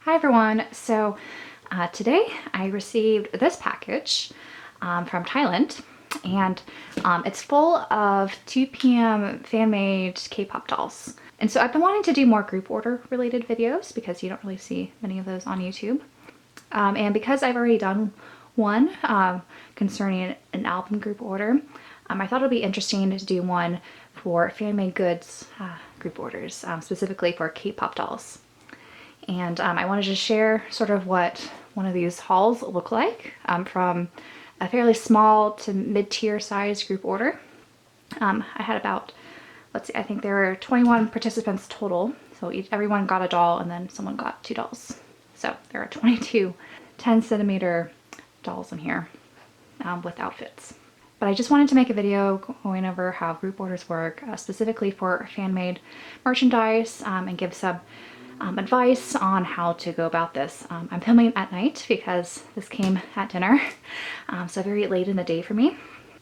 Hi everyone. Today I received this package from Thailand, and it's full of 2 p.m. fan-made K-pop dolls. And so I've been wanting to do more group order related videos because you don't really see many of those on YouTube. And because I've already done one concerning an album group order, I thought it would be interesting to do one for fan-made goods group orders, specifically for K-pop dolls. And I wanted to share sort of what one of these hauls look like from a fairly small to mid-tier size group order. I had about, let's see, I think there were 21 participants total. So everyone got a doll and then someone got 2 dolls. So there are 22 10-centimeter dolls in here with outfits. But I just wanted to make a video going over how group orders work, specifically for fan-made merchandise, and give some advice on how to go about this. I'm filming at night because this came at dinner, so very late in the day for me.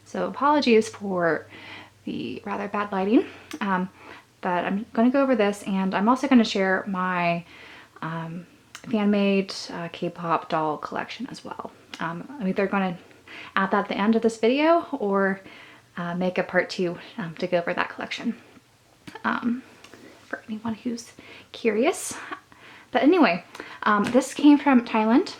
So apologies for the rather bad lighting, but I'm going to go over this, and I'm also going to share my fan-made K-pop doll collection as well. I'm either going to add that at the end of this video or make a part 2 to go over that collection. For anyone who's curious. But anyway, this came from Thailand,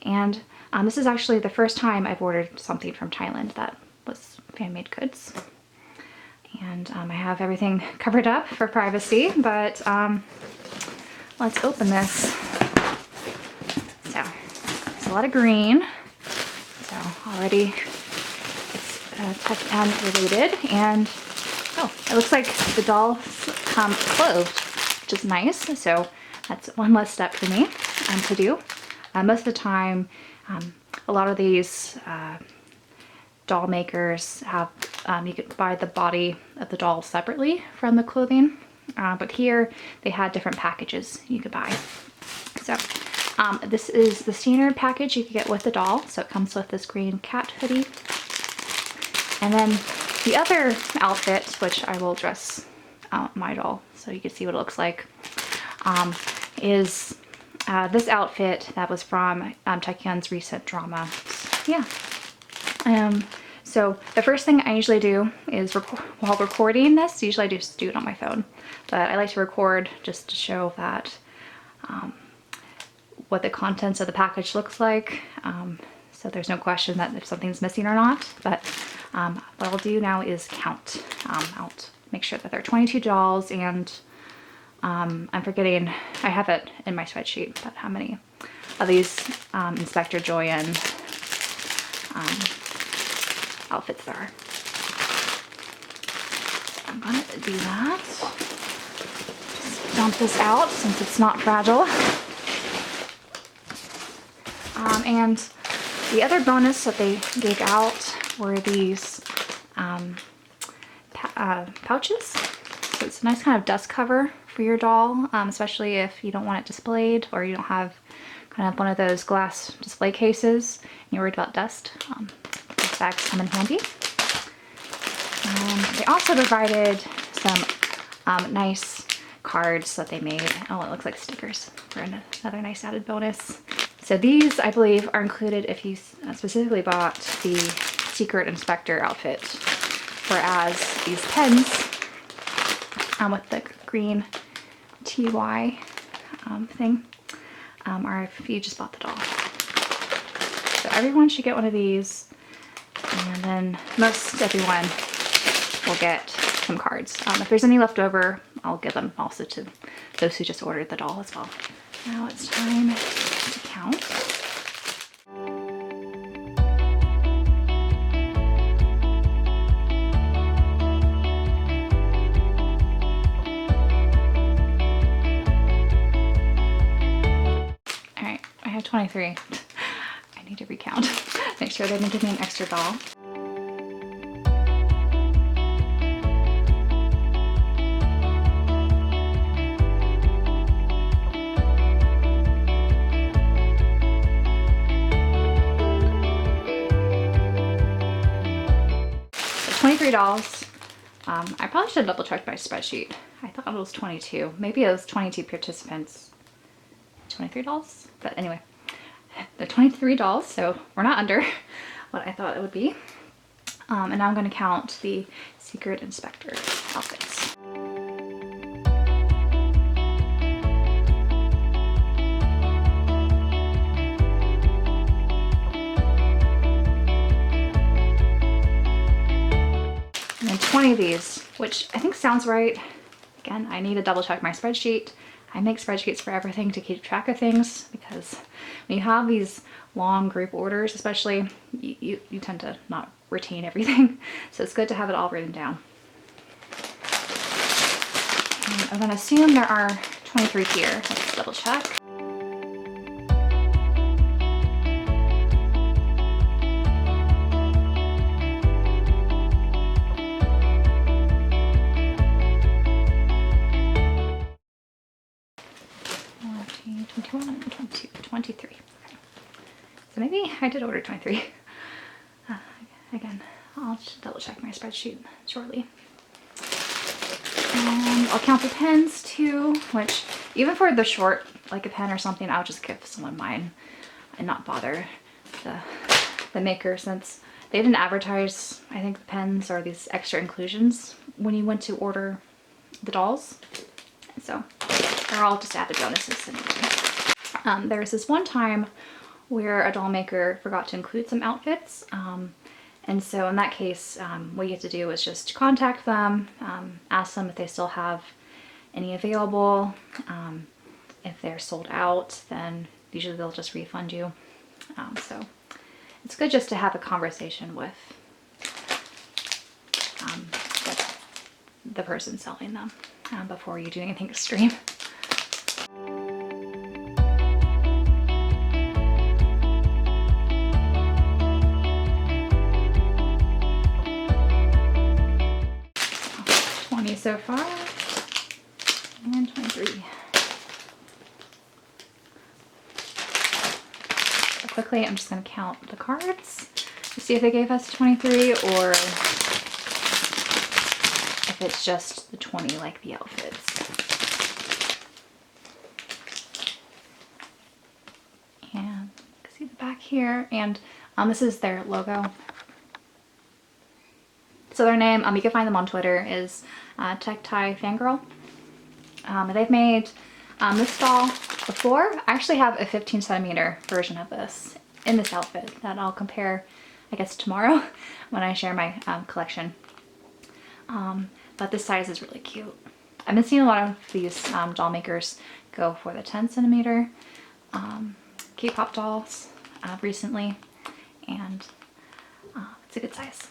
and this is actually the first time I've ordered something from Thailand that was fan-made goods. And I have everything covered up for privacy, but let's open this. So, it's a lot of green. So already it's Taecyeon related, and oh, it looks like the dolls come clothed, which is nice. So that's one less step for me to do. Most of the time, a lot of these doll makers have, you could buy the body of the doll separately from the clothing, but here they had different packages you could buy. So this is the standard package you could get with the doll. So it comes with this green cat hoodie. And then the other outfit, which I will dress my doll so you can see what it looks like, is this outfit that was from Taecyeon's recent drama. Yeah. So the first thing I usually do is while recording this, usually I just do it on my phone, but I like to record just to show that what the contents of the package looks like. So there's no question that if something's missing or not, but what I'll do now is count out, make sure that there are 22 dolls, and I'm forgetting, I have it in my spreadsheet, but how many of these Inspector Joyen outfits there are. So I'm gonna do that. Just dump this out since it's not fragile. And the other bonus that they gave out were these pouches. So it's a nice kind of dust cover for your doll, especially if you don't want it displayed or you don't have kind of one of those glass display cases and you're worried about dust. These bags come in handy. They also provided some nice cards that they made. Oh, it looks like stickers for another nice added bonus. So these, I believe, are included if you specifically bought the Secret Inspector outfit, whereas these pens with the green TY thing are if you just bought the doll. So everyone should get one of these, and then most everyone will get some cards. If there's any left over, I'll give them also to those who just ordered the doll as well. Now it's time to count. All right, I have 23. I need to recount. Make sure they didn't give me an extra doll. $23. I probably should double check my spreadsheet. I thought it was 22. Maybe it was 22 participants. 23 dolls. But anyway, they're 23 dolls, so we're not under what I thought it would be. And now I'm going to count the Secret Inspector outfits. And then 20 of these, which I think sounds right. Again, I need to double check my spreadsheet. I make spreadsheets for everything to keep track of things, because when you have these long group orders, especially, you tend to not retain everything. So it's good to have it all written down. And I'm gonna assume there are 23 here. Let's double check. One, 21, 22, 23. Okay. So maybe I did order 23. Again, I'll just double check my spreadsheet shortly. And I'll count the pens too, which even for the short, like a pen or something, I'll just give someone mine and not bother the maker, since they didn't advertise, I think, the pens or these extra inclusions when you went to order the dolls. So they're all just added bonuses anyway. There was this one time where a doll maker forgot to include some outfits. And so in that case, what you have to do is just contact them, ask them if they still have any available. If they're sold out, then usually they'll just refund you. So it's good just to have a conversation with the person selling them before you do anything extreme. So far, and 23. So quickly, I'm just going to count the cards to see if they gave us 23 or if it's just the 20 like the outfits. And you can see the back here, and this is their logo. So their name, you can find them on Twitter, is Tech Fangirl. They've made this doll before. I actually have a 15 centimeter version of this in this outfit that I'll compare, I guess, tomorrow when I share my collection. But this size is really cute. I've been seeing a lot of these doll makers go for the 10 centimeter Kpop dolls recently, and it's a good size.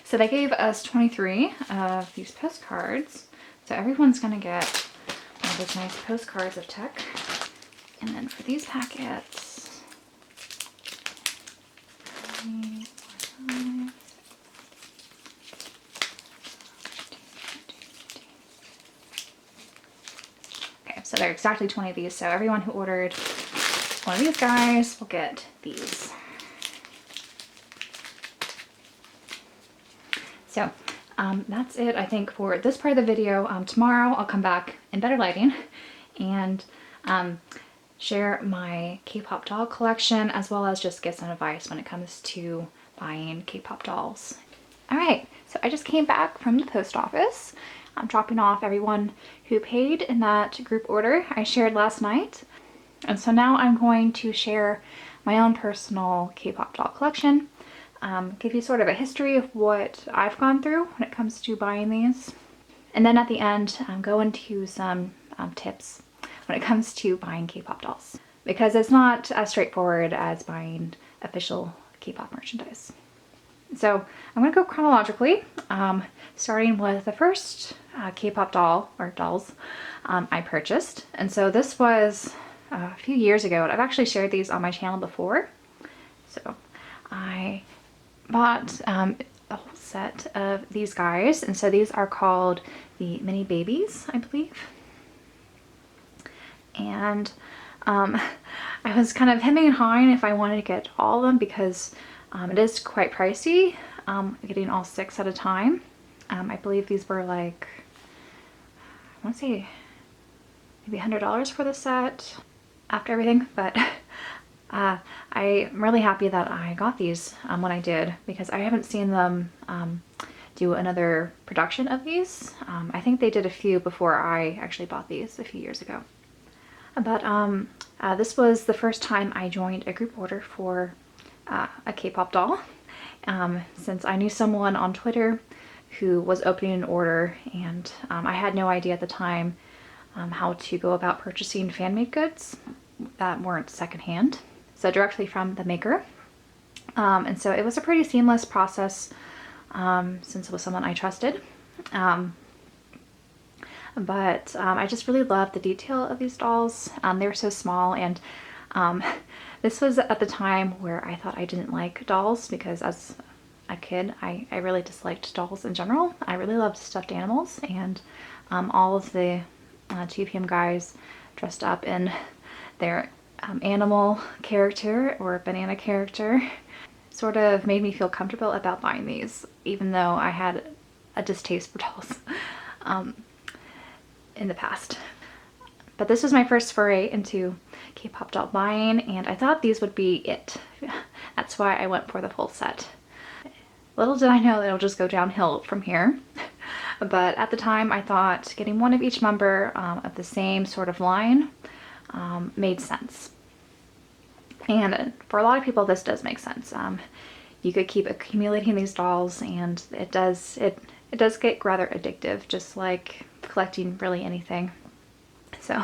So they gave us 23 of these postcards. So everyone's gonna get one of those nice postcards of Tech. And then for these packets, 3, 4, 5, 6, okay, so they're exactly 20 of these. So everyone who ordered one of these guys will get these. So that's it, I think, for this part of the video. Tomorrow I'll come back in better lighting and share my K-pop doll collection, as well as just give some advice when it comes to buying K-pop dolls. All right, so I just came back from the post office. I'm dropping off everyone who paid in that group order I shared last night. And so now I'm going to share my own personal K-pop doll collection. Give you sort of a history of what I've gone through when it comes to buying these. And then at the end, go into some tips when it comes to buying K-pop dolls, because it's not as straightforward as buying official K-pop merchandise. So I'm going to go chronologically, starting with the first K-pop doll, or dolls, I purchased. And so this was a few years ago. I've actually shared these on my channel before. So I bought a whole set of these guys, and so these are called the Mini Babies, I believe. And I was kind of hemming and hawing if I wanted to get all of them, because It is quite pricey, getting all 6 at a time. I believe these were like, I want to say maybe $100 for the set after everything, but I'm really happy that I got these when I did, because I haven't seen them do another production of these. I think they did a few before I actually bought these a few years ago. But this was the first time I joined a group order for a K-pop doll, since I knew someone on Twitter who was opening an order, and I had no idea at the time how to go about purchasing fan-made goods that weren't secondhand, so directly from the maker. And so it was a pretty seamless process, since it was someone I trusted. But I just really loved the detail of these dolls. They were so small, and this was at the time where I thought I didn't like dolls, because as a kid I really disliked dolls in general. I really loved stuffed animals, and all of the 2PM guys dressed up in their animal character or banana character sort of made me feel comfortable about buying these, even though I had a distaste for dolls in the past. But this was my first foray into K-pop doll buying, and I thought these would be it. That's why I went for the full set. Little did I know that it'll just go downhill from here. But at the time I thought getting one of each member of the same sort of line made sense. And for a lot of people this does make sense. You could keep accumulating these dolls, and it does get rather addictive, just like collecting really anything. So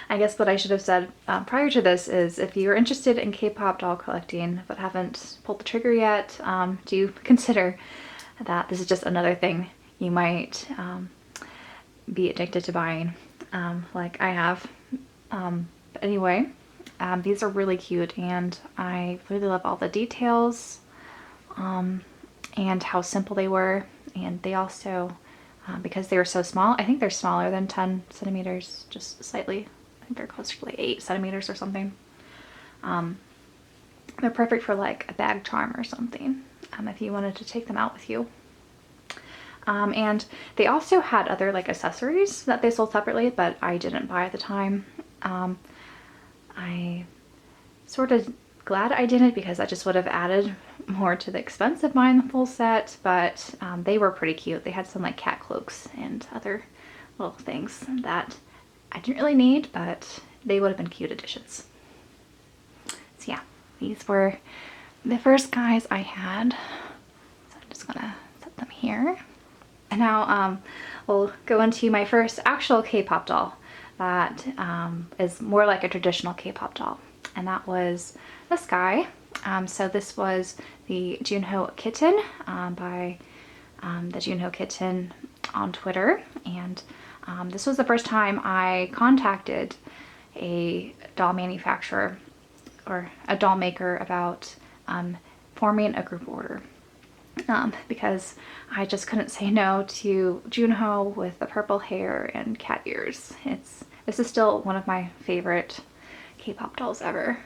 I guess what I should have said prior to this is, if you're interested in K-pop doll collecting but haven't pulled the trigger yet, do consider that this is just another thing you might be addicted to buying, like I have. But anyway, these are really cute, and I really love all the details and how simple they were. And they also, because they were so small, I think they're smaller than 10 centimeters, just slightly. I think they're closer to like 8 centimeters or something. They're perfect for like a bag charm or something, if you wanted to take them out with you. And they also had other like accessories that they sold separately, but I didn't buy at the time. I sort of glad I didn't, because that just would have added more to the expense of buying the full set. But they were pretty cute. They had some like cat cloaks and other little things that I didn't really need, but they would have been cute additions. So yeah, these were the first guys I had. So I'm just gonna set them here. And now we'll go into my first actual K-pop doll that is more like a traditional K-pop doll, and that was this guy. So this was the Junho Kitten by the Junho Kitten on Twitter, and this was the first time I contacted a doll manufacturer or a doll maker about forming a group order. Because I just couldn't say no to Junho with the purple hair and cat ears. This is still one of my favorite K-pop dolls ever,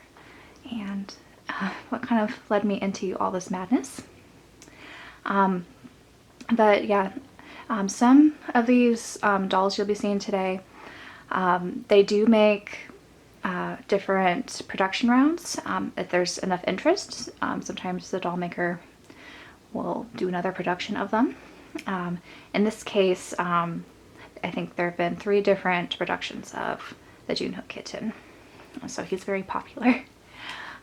and what kind of led me into all this madness. But yeah, some of these dolls you'll be seeing today, they do make different production rounds. If there's enough interest, sometimes the doll maker will do another production of them. In this case, I think there have been 3 different productions of the Junho Kitten, so he's very popular.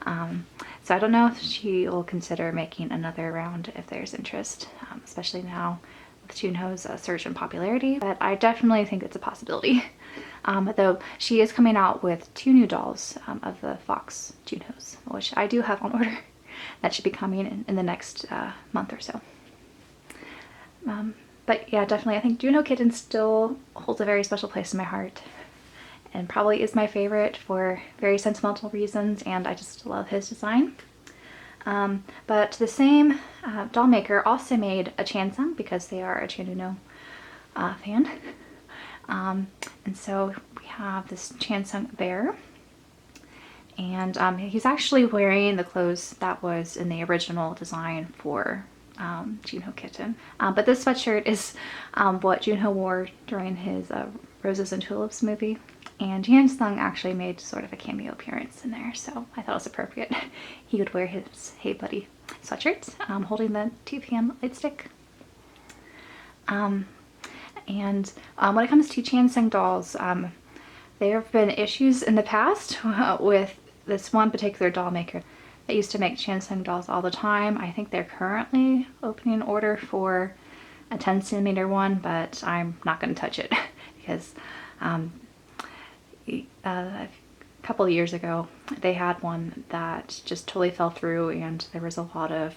So I don't know if she will consider making another round if there's interest, especially now with Junho's surge in popularity, but I definitely think it's a possibility. Though she is coming out with 2 new dolls of the Fox Junhos, which I do have on order. That should be coming in the next month or so. But yeah, definitely I think Junho Kitten still holds a very special place in my heart, and probably is my favorite for very sentimental reasons, and I just love his design. But the same doll maker also made a Chansung, because they are a Junho fan. And so we have this Chansung Bear, And he's actually wearing the clothes that was in the original design for Junho Kitten. But this sweatshirt is what Junho wore during his Roses and Tulips movie. And Chansung actually made sort of a cameo appearance in there, so I thought it was appropriate. He would wear his Hey Buddy sweatshirt, holding the 2 p.m. light stick. And when it comes to Chansung dolls, there have been issues in the past with this one particular doll maker that used to make Chansung dolls all the time. I think they're currently opening an order for a 10cm one, but I'm not going to touch it because a couple of years ago they had one that just totally fell through, and there was a lot of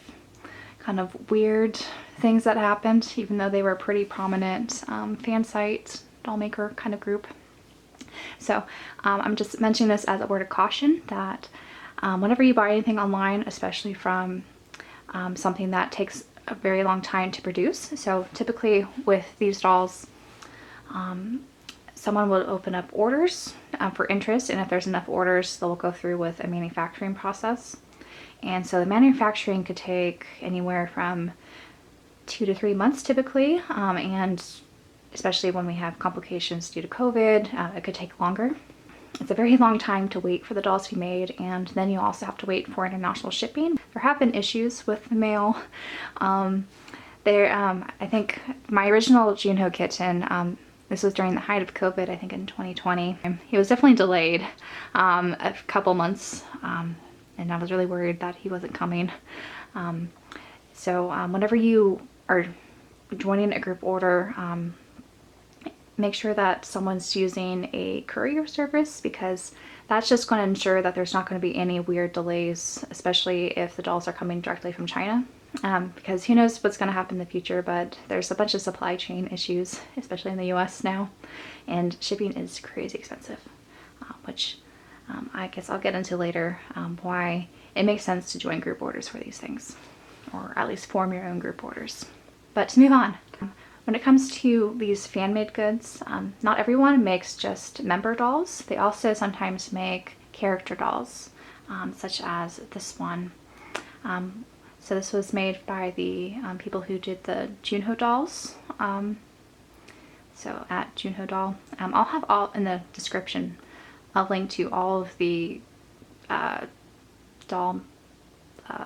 kind of weird things that happened, even though they were a pretty prominent fan site doll maker kind of group. So I'm just mentioning this as a word of caution that whenever you buy anything online, especially from something that takes a very long time to produce, so typically with these dolls, someone will open up orders for interest, and if there's enough orders, they'll go through with a manufacturing process. And so the manufacturing could take anywhere from 2 to 3 months typically, and especially when we have complications due to COVID, it could take longer. It's a very long time to wait for the dolls to be made, and then you also have to wait for international shipping. There have been issues with the mail. I think my original Junho Kitten, this was during the height of COVID, I think in 2020. He was definitely delayed a couple months, and I was really worried that he wasn't coming. So whenever you are joining a group order, make sure that someone's using a courier service, because that's just going to ensure that there's not going to be any weird delays, especially if the dolls are coming directly from China. Because who knows what's going to happen in the future, but there's a bunch of supply chain issues, especially in the US now, and shipping is crazy expensive, which I guess I'll get into later, why it makes sense to join group orders for these things, or at least form your own group orders. But to move on, when it comes to these fan-made goods, not everyone makes just member dolls. They also sometimes make character dolls, such as this one. So this was made by the people who did the Junho dolls. So at Junho Doll. I'll have all in the description a link to all of the doll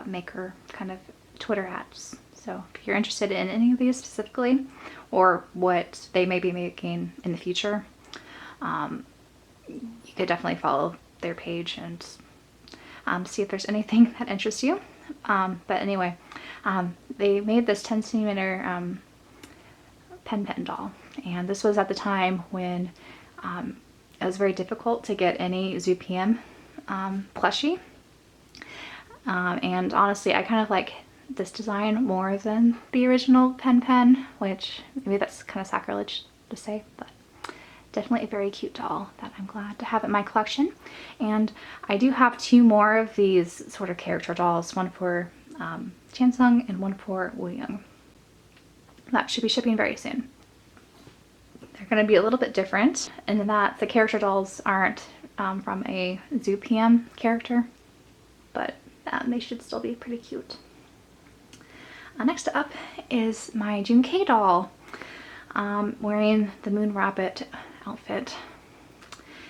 maker kind of Twitter ads. So if you're interested in any of these specifically, or what they may be making in the future, you could definitely follow their page and see if there's anything that interests you. But anyway, they made this 10cm pen doll, and this was at the time when it was very difficult to get any ZooPM plushie. And honestly, I kind of like this design more than the original pen, which maybe that's kind of sacrilege to say, but definitely a very cute doll that I'm glad to have in my collection. And I do have 2 more of these sort of character dolls, one for Chansung and one for Wooyoung. That should be shipping very soon. They're going to be a little bit different in that the character dolls aren't from a ZooPM character, but they should still be pretty cute. Next up is my Junho doll, wearing the Moon Rabbit outfit.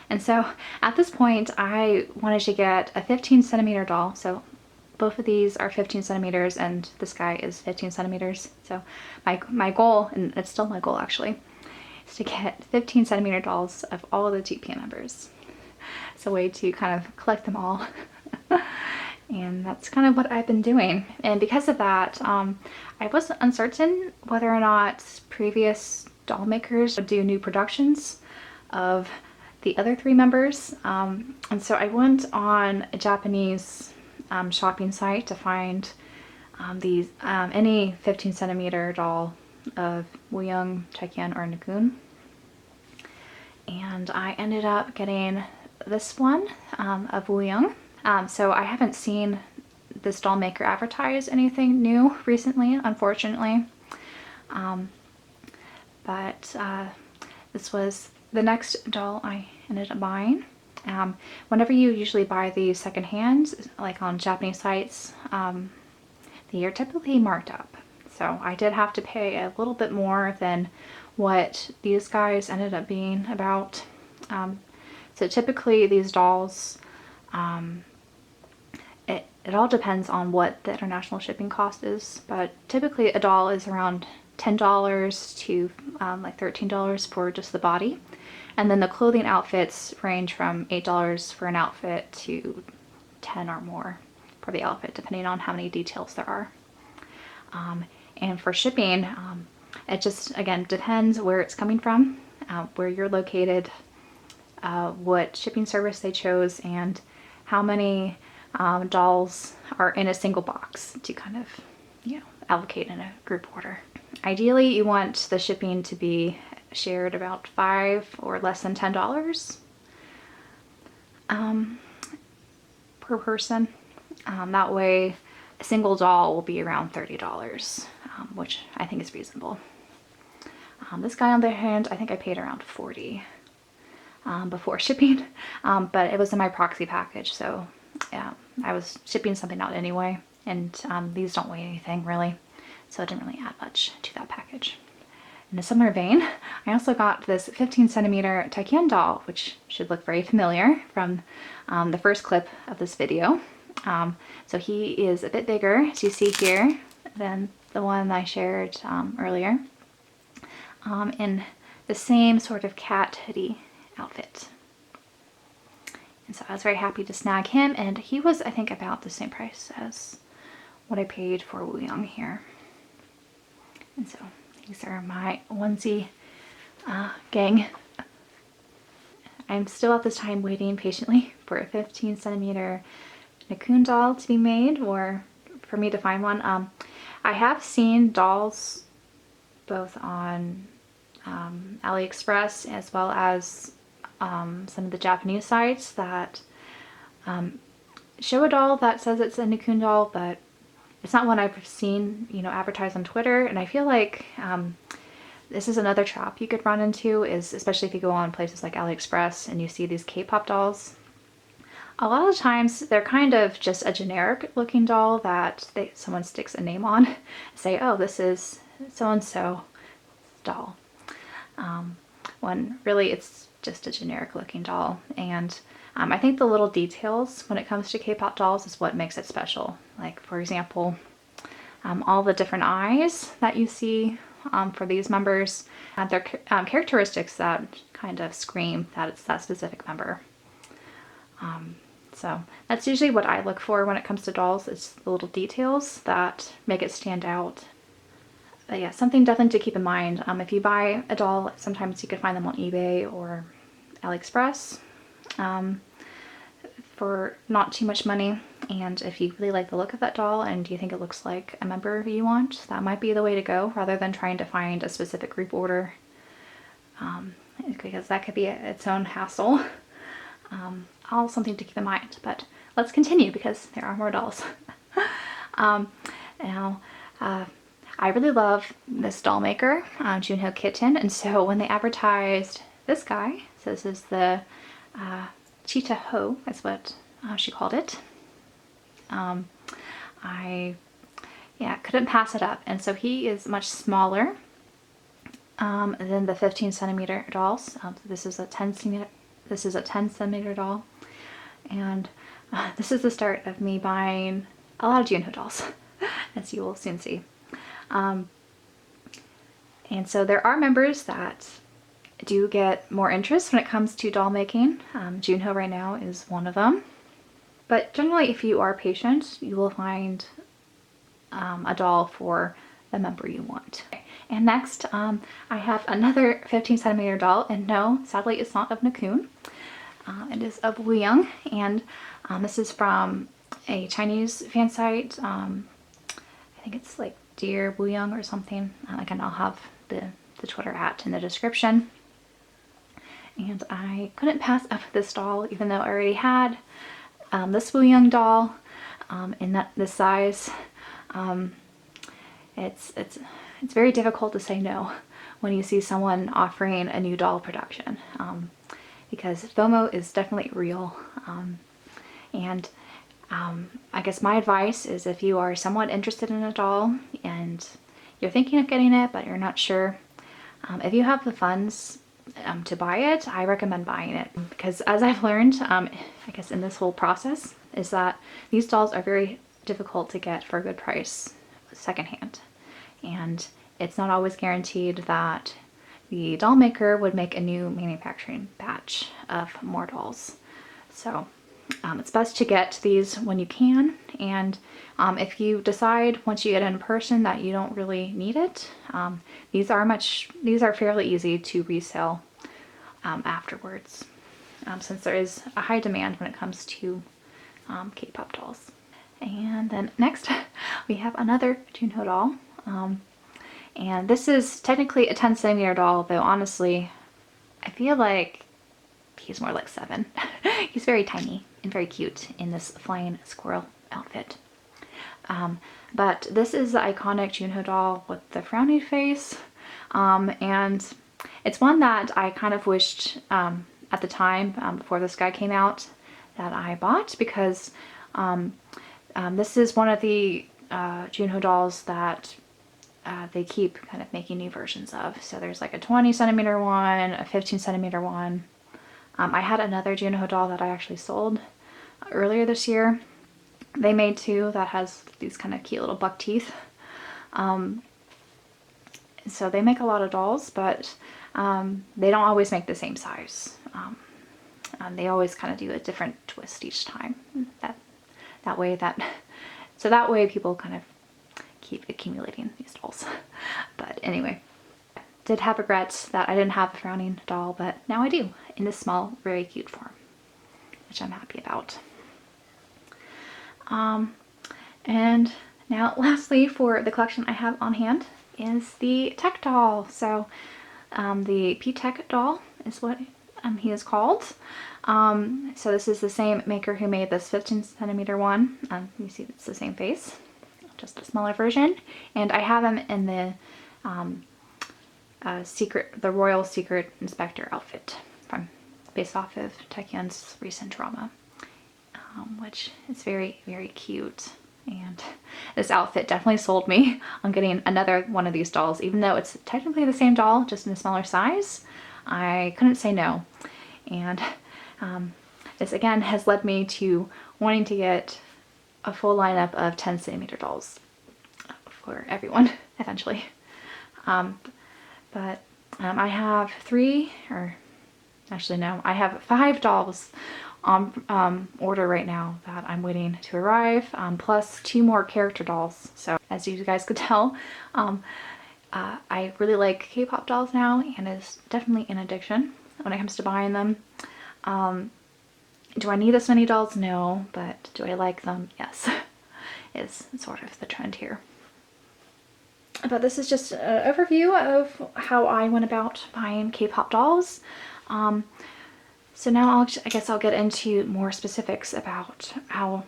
And so at this point I wanted to get a 15cm doll. So both of these are 15cm and this guy is 15cm. So my goal, and it's still my goal actually, is to get 15cm dolls of all of the TPM members. It's a way to kind of collect them all. And that's kind of what I've been doing. And because of that, I was uncertain whether or not previous doll makers would do new productions of the other 3 members. And so I went on a Japanese shopping site to find these any 15cm doll of Wooyoung, Taecyeon, or Nagoon. And I ended up getting this one of Wooyoung. So I haven't seen this doll maker advertise anything new recently, unfortunately. But this was the next doll I ended up buying. Whenever you usually buy these secondhand, like on Japanese sites, they are typically marked up. So I did have to pay a little bit more than what these guys ended up being about. So typically these dolls, it all depends on what the international shipping cost is, but typically a doll is around $10 to like $13 for just the body. And then the clothing outfits range from $8 for an outfit to 10 or more for the outfit, depending on how many details there are. And for shipping, it just, again, depends where it's coming from, where you're located, what shipping service they chose, and how many dolls are in a single box to kind of, allocate in a group order. Ideally, you want the shipping to be shared about $5 or less than $10 per person. That way, a single doll will be around $30, which I think is reasonable. This guy, on the other hand, I think I paid around $40 before shipping, but it was in my proxy package, so yeah, I was shipping something out anyway, and these don't weigh anything really, so it didn't really add much to that package. In a similar vein, I also got this 15 centimeter Taecyeon doll, which should look very familiar from the first clip of this video. So he is a bit bigger, as you see here, than the one I shared earlier, in the same sort of cat hoodie outfit. And so I was very happy to snag him, and he was, I think, about the same price as what I paid for Wooyoung here. And so these are my onesie gang. I'm still at this time waiting patiently for a 15 centimeter Cocoon doll to be made, or for me to find one. I have seen dolls both on AliExpress as well as some of the Japanese sites that show a doll that says it's a Cocoon doll, but it's not one I've seen, advertised on Twitter. And I feel like this is another trap you could run into, is especially if you go on places like AliExpress and you see these K-pop dolls. A lot of times they're kind of just a generic looking doll that someone sticks a name on and say, oh, this is so-and-so doll. When really it's just a generic looking doll. And I think the little details when it comes to K-pop dolls is what makes it special. Like, for example, all the different eyes that you see for these members, they're characteristics that kind of scream that it's that specific member. So that's usually what I look for when it comes to dolls. It's the little details that make it stand out. But yeah, something definitely to keep in mind. If you buy a doll, sometimes you can find them on eBay or AliExpress for not too much money. And if you really like the look of that doll and you think it looks like a member you want, that might be the way to go, rather than trying to find a specific group order, because that could be its own hassle. All something to keep in mind, but let's continue because there are more dolls. Now, I really love this doll maker, Junho Kitten, and so when they advertised this guy, so this is the Cheetah Ho, that's what she called it, I couldn't pass it up. And so he is much smaller than the 15 centimeter dolls. So this is a 10 centimeter doll, and this is the start of me buying a lot of Junho dolls, as you will soon see. And so there are members that do get more interest when it comes to doll making. Junho right now is one of them. But generally, if you are patient, you will find a doll for the member you want. And next, I have another 15 centimeter doll, and no, sadly it's not of Cocoon. It is of Wooyoung, and this is from a Chinese fan site. I think it's like Dear Wooyoung or something. Again, I'll have the Twitter @ in the description. And I couldn't pass up this doll, even though I already had this Wooyoung doll in this size. It's very difficult to say no when you see someone offering a new doll production. because FOMO is definitely real. And I guess my advice is, if you are somewhat interested in a doll and you're thinking of getting it but you're not sure, if you have the funds to buy it, I recommend buying it, because as I've learned, I guess in this whole process, is that these dolls are very difficult to get for a good price secondhand, and it's not always guaranteed that the doll maker would make a new manufacturing batch of more dolls. So it's best to get these when you can, and if you decide once you get in person that you don't really need it, these are fairly easy to resell afterwards, since there is a high demand when it comes to K-pop dolls. And then next we have another Junho doll, and this is technically a 10 centimeter doll, though honestly I feel like he's more like 7. He's very tiny and very cute in this flying squirrel outfit. But this is the iconic Junho doll with the frowny face, and it's one that I kind of wished at the time, before this guy came out, that I bought, because this is one of the Junho dolls that they keep kind of making new versions of. So there's like a 20 centimeter one, a 15 centimeter one. I had another Junho doll that I actually sold earlier this year. They made 2 that has these kind of cute little buck teeth. So they make a lot of dolls, but they don't always make the same size. They always kind of do a different twist each time. That way people kind of keep accumulating these dolls. But anyway, did have regrets that I didn't have the frowning doll, but now I do, in this small, very cute form, which I'm happy about. And now lastly, for the collection I have on hand is the Ptech doll. So the Ptech doll is what he is called. So this is the same maker who made this 15 centimeter one. You see it's the same face, just a smaller version. And I have him in the the Royal Secret Inspector outfit, based off of Taecyeon's recent drama, which is very, very cute. And this outfit definitely sold me on getting another one of these dolls, even though it's technically the same doll, just in a smaller size. I couldn't say no. And this again has led me to wanting to get a full lineup of 10 centimeter dolls for everyone eventually. But I have 5 dolls on order right now that I'm waiting to arrive, plus 2 more character dolls. So as you guys could tell, I really like K-pop dolls now, and it's definitely an addiction when it comes to buying them. Do I need as many dolls? No, but do I like them? Yes, is sort of the trend here. But this is just an overview of how I went about buying K-pop dolls. So now I guess I'll get into more specifics about how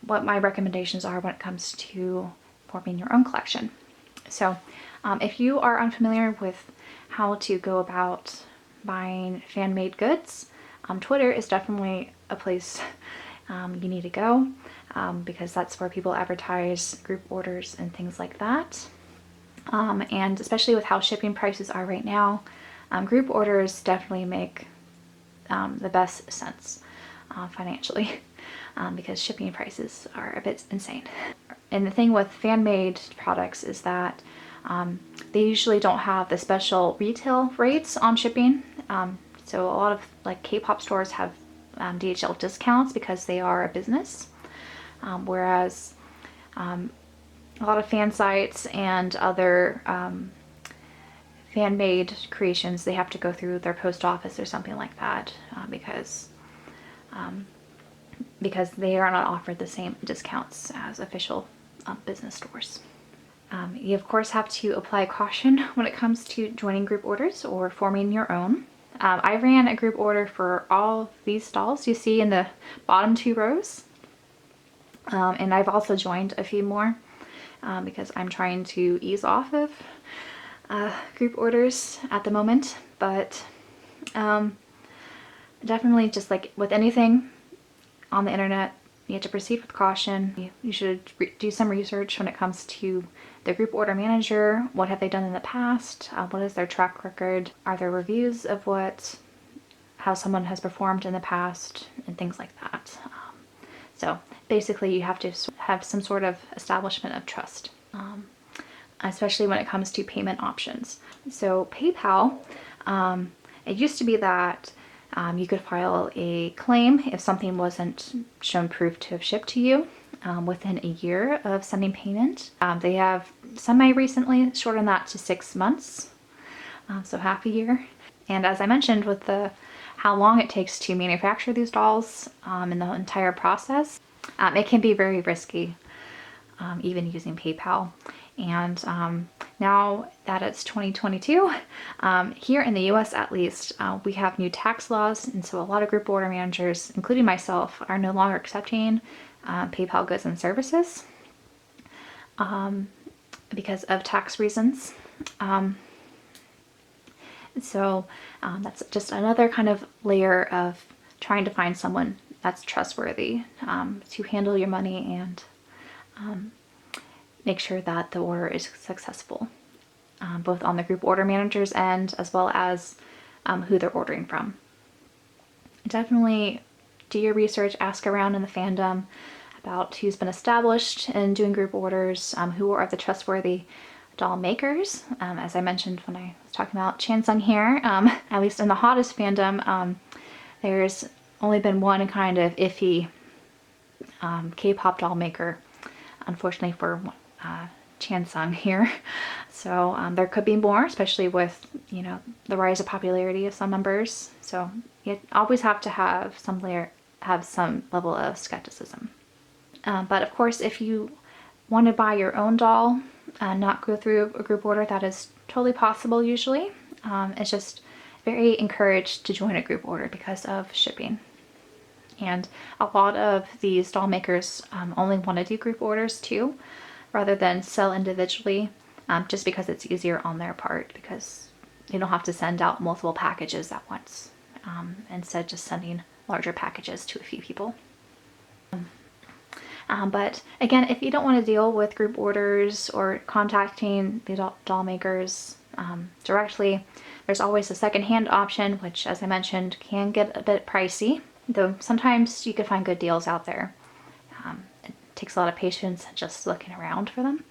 what my recommendations are when it comes to forming your own collection. So if you are unfamiliar with how to go about buying fan-made goods, Twitter is definitely a place you need to go, because that's where people advertise group orders and things like that. And especially with how shipping prices are right now, group orders definitely make the best sense financially, because shipping prices are a bit insane. And the thing with fan-made products is that they usually don't have the special retail rates on shipping. So a lot of like K-pop stores have DHL discounts because they are a business, whereas a lot of fan sites and other fan-made creations, they have to go through their post office or something like that, because they are not offered the same discounts as official business stores. You of course have to apply caution when it comes to joining group orders or forming your own. I ran a group order for all these dolls you see in the bottom 2 rows. And I've also joined a few more because I'm trying to ease off of group orders at the moment. But definitely, just like with anything on the internet, you have to proceed with caution. You should do some research when it comes to the group order manager. What have they done in the past? What is their track record? Are there reviews of how someone has performed in the past and things like that? So basically you have to have some sort of establishment of trust, especially when it comes to payment options. So PayPal, it used to be that you could file a claim if something wasn't shown proof to have shipped to you within a year of sending payment. They have semi-recently shortened that to 6 months, so half a year. And as I mentioned, with how long it takes to manufacture these dolls and the entire process, it can be very risky, even using PayPal. And now that it's 2022, here in the US at least, we have new tax laws, and so a lot of group order managers, including myself, are no longer accepting PayPal goods and services because of tax reasons. So that's just another kind of layer of trying to find someone that's trustworthy to handle your money and make sure that the order is successful, both on the group order manager's end as well as who they're ordering from. Definitely do your research, ask around in the fandom about who's been established in doing group orders, who are the trustworthy doll makers. As I mentioned when I was talking about Chansung here, at least in the hottest fandom, there's only been one kind of iffy K-pop doll maker, unfortunately for Chansung here. So there could be more, especially with, you know, the rise of popularity of some members. So you always have to have some level of skepticism. But of course, if you want to buy your own doll and not go through a group order, that is totally possible usually. It's just very encouraged to join a group order because of shipping. And a lot of these doll makers only want to do group orders too, rather than sell individually, just because it's easier on their part, because you don't have to send out multiple packages at once, instead of just sending larger packages to a few people. But again, if you don't want to deal with group orders or contacting the doll makers directly, there's always a second-hand option, which, as I mentioned, can get a bit pricey, though sometimes you can find good deals out there. It takes a lot of patience just looking around for them.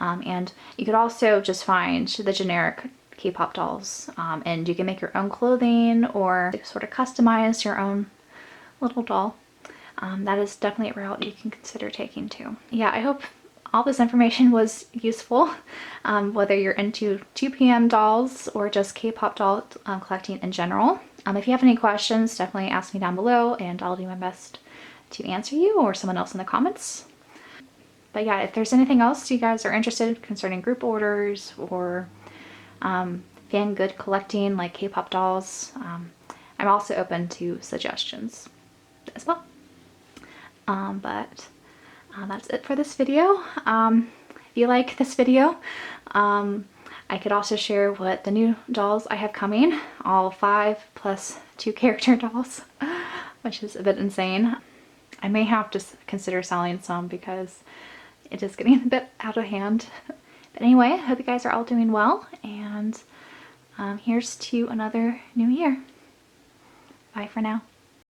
And you could also just find the generic K-pop dolls, and you can make your own clothing or sort of customize your own little doll. That is definitely a route you can consider taking too. Yeah, I hope all this information was useful, whether you're into 2PM dolls or just K-pop doll collecting in general. If you have any questions, definitely ask me down below and I'll do my best to answer you, or someone else in the comments. But yeah, if there's anything else you guys are interested in concerning group orders or fan good collecting like K-pop dolls, I'm also open to suggestions as well. But that's it for this video. If you like this video, I could also share what the new dolls I have coming, all 5 plus 2 character dolls, which is a bit insane. I may have to consider selling some because it is getting a bit out of hand. But anyway, I hope you guys are all doing well, and here's to another new year. Bye for now.